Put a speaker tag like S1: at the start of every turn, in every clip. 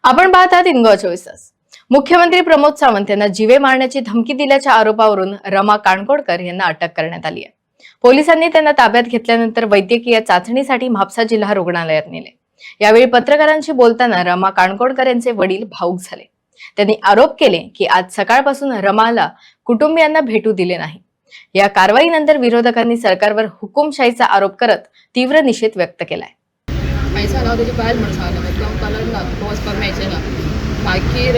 S1: आपण पाहत आहात इंगो 24 तास। मुख्यमंत्री प्रमोद सावंत यांना जीवे मारण्याची धमकी दिल्याच्या आरोपावरून रमा काणकोडकर यांना अटक करण्यात आली आहे। पोलिसांनी त्यांना ताब्यात घेतल्यानंतर वैद्यकीय चाचणीसाठी म्हापसा जिल्हा रुग्णालयात नेले। यावेळी पत्रकारांशी बोलताना रमा काणकोडकर यांचे वडील भावुक झाले। त्यांनी आरोप केले की आज सकाळपासून रमाला कुटुंबियांना भेटू दिले नाही। या कारवाईनंतर विरोधकांनी सरकारवर हुकुमशाहीचा आरोप करत तीव्र निषेध व्यक्त केलाय।
S2: पैसा ना त्याची बायल म्हणून सांगला एकदम कलर ना वचपाक मेळचें ना। मागीर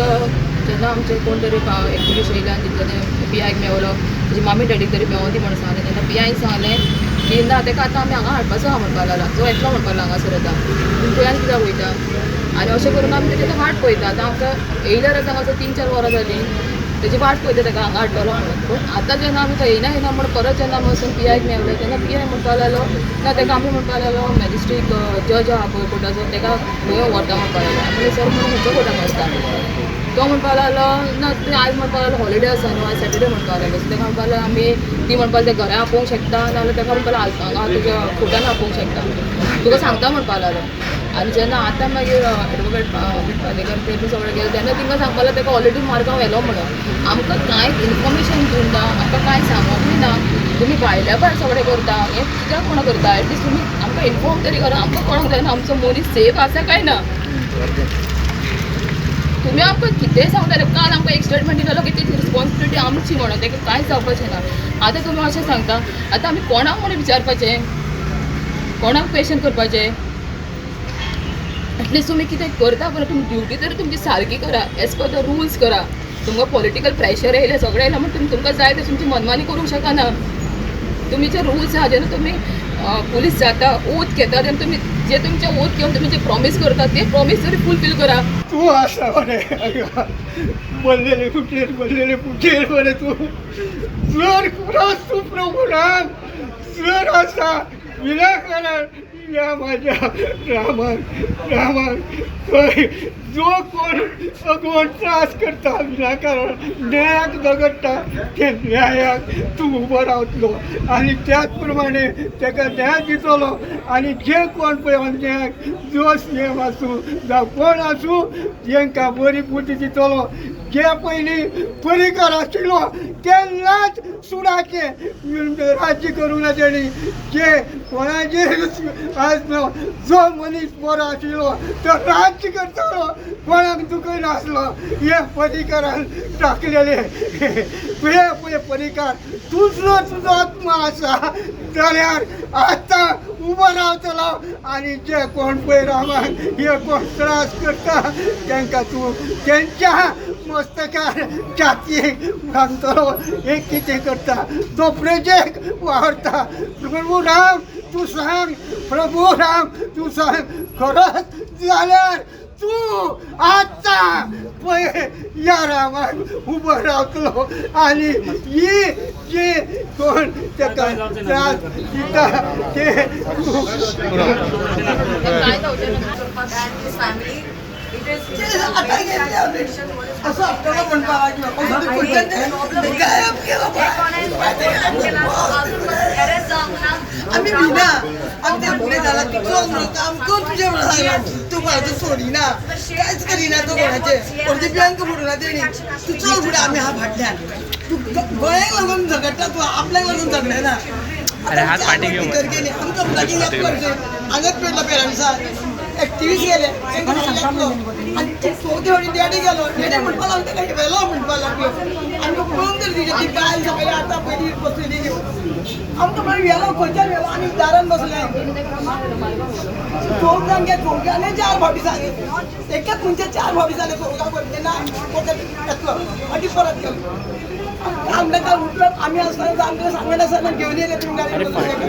S2: जेन्ना आमचे कोण तरी एक्टिविस्ट येयल्यान तितले पियाक मेवलो तेजी मामी डॅडीक तरी मेवोन दी म्हणून सांगलें। तेन्ना पियाक सांगलें की ना तेका आतां आमी हांगा हाडपाचो आहा म्हणपाक लागला। तो एकलो म्हणपाक लागला हांगासर येता तुयेन कित्याक वयता आनी अशें करून आमी तेजी वाट पळयता। आतां आमकां येयल्यार आतां हांगासर 3-4 वरां जालीं तेजी वाट पळयता तेका हांगा हाडटलो म्हणून। पूण आतां जेन्ना आमी थंय येयना म्हणून परत जेन्ना आमी वचून पियाक मेवले तेन्ना पियाय म्हणपाक लागलो ना तेका आमी म्हणपाक लागलो मॅजिस्ट्रेट जज आहा पळय कोर्टाचो तेका खंय व्हरता म्हणपाक लागलो। आमी सर म्हणून खंयच्या कोर्टान वचता तो म्हणपाक लागलो ना तुवें आयज म्हणपाक लागलो हॉलिडे आसा न्हू आयज सॅटर्डे म्हणपाक लागलो। सो तेका म्हणपाक लागलो आमी ती म्हणपाक ते घरा आपोवंक शकता नाजाल्यार तेका म्हणपाक लागलो हांगा तुज्या कोर्टान आपोवंक शकता तुका सांगता म्हणपाक लागलो। आनी जेन्ना आतां मागीर एडवोकेट पालेकर ते बी सगळे गेले तेन्ना तिंका सांगपाक लागलो तेका ऑलरेडी मार्गांव व्हेलो म्हणून। आमकां कांयच इन्फॉर्मेशन दिवंक ना आमकां कांय सांगोकूय ना। तुमी भायल्या भायर सगळें करता हें कित्याक कोणा करता एटलिस्ट तुमी आमकां इन्फॉर्म तरी करा। आमकां कोणाक जायना आमचो मनीस सेफ आसा काय ना। तुमी आमकां कितेंय सांगताले काल आमकां एक स्टेटमेंट दिलो की ती रिस्पॉन्सिबिलिटी आमची म्हणून तेका कांयच जावपाचें ना। आतां तुमी अशें सांगता आतां आमी कोणाक म्हणून विचारपाचें कोणाक क्वेश्चन करपाचें। एटलिस्ट तुमी कितें करता पळय तुमी ड्युटी तरी तुमची सारकी करा एज पर द रुल्स करा। तुमकां पॉलिटिकल प्रेशर येयलें सगळें येयलां म्हणून तुमकां जाय तशें तुमची मनमानी करूंक शकना। तुमी जे रुल्स आहा जेन्ना तुमी पुलीस जाता ओथ घेता तेन्ना तुमी जे तुमचे ओथ घेवन तुमी जे प्रॉमीस करता ते प्रॉमीस तरी फुलफील करा।
S3: तू आसा बोललेले कुठे बरे तू जर खरंच तू प्रभू राम जर असा विनाकारण या माझ्या रामान जो कोण त्रास करता विनाकारण न्यायाक झगडटा ते न्यायाक तू उबो रावतलो आणि त्याच प्रमाणे ताका न्याय दितलो। आणि जे कोण पळय अन्यायाक जो सीएम आसूं जावं कोण आसूं तांकां बरी बुद्धी दितलो। जे पयलीं परिकर आशिल्लो तेन्नाच सुडाचे राज्य करूं ना तेणी जे कोणाचेर आज जो मनीस बरो आशिल्लो तो राज्य करतालो कोणाक दुखय नासलो हे परिकारान टाकलेले। तुवें पळय परिकार तुजो आत्मा आसा जाल्यार आतां उबो रावतलो आनी जे कोण पळय रामाक हे कोण त्रास करता तांकां तूं तेंच्या मस्तकार छातयेक घालतलो। हे कितें करता तो प्रोजेक्ट वावरता। प्रभू राम तू सांग प्रभू राम तू सांग खरंच जाल्यार तू आत्ता पळय या रामाक उबो रावतलो आनी ही जे कोण ताका त्रास दिता ते
S4: आम्ही बिना आमच्या पुढे झाला तू कोण तुझ्या तू कोणाचं सोडिना कांयच करिना तू कोणाचे कोणते बँक फोडूना तेणी तू चल फुडें आमी हा फाटल्यान तू गोंयाक लागून झगडटा तू आपल्याक लागून झगडना। आमकां ब्लॅकिंग हांगाच पेटला पेरांसार एक्टिविस्ट गेले आनी चवथे फावटी डॅडी गेलो डॅडी म्हणपाक लागलो तेका व्हेलो म्हणपाक लागलो आमकां पळोवंक तरी दिले ती बायल सकाळी आतां पयलीं बसलेली आमकां मागीर व्हेलो खंयच्यार व्हेलो आमी दारान बसले चौक जाण घे चौकांनी 4 फावटी सांगे एकाच खंयचे 4 फावटी जाले चौका पडले ना येतलो आनी परत गेलो। आमकां काल उठलो आमी आसतना आमकां सांगना आसतना घेवन येयले तुमी गाडयेन बसले।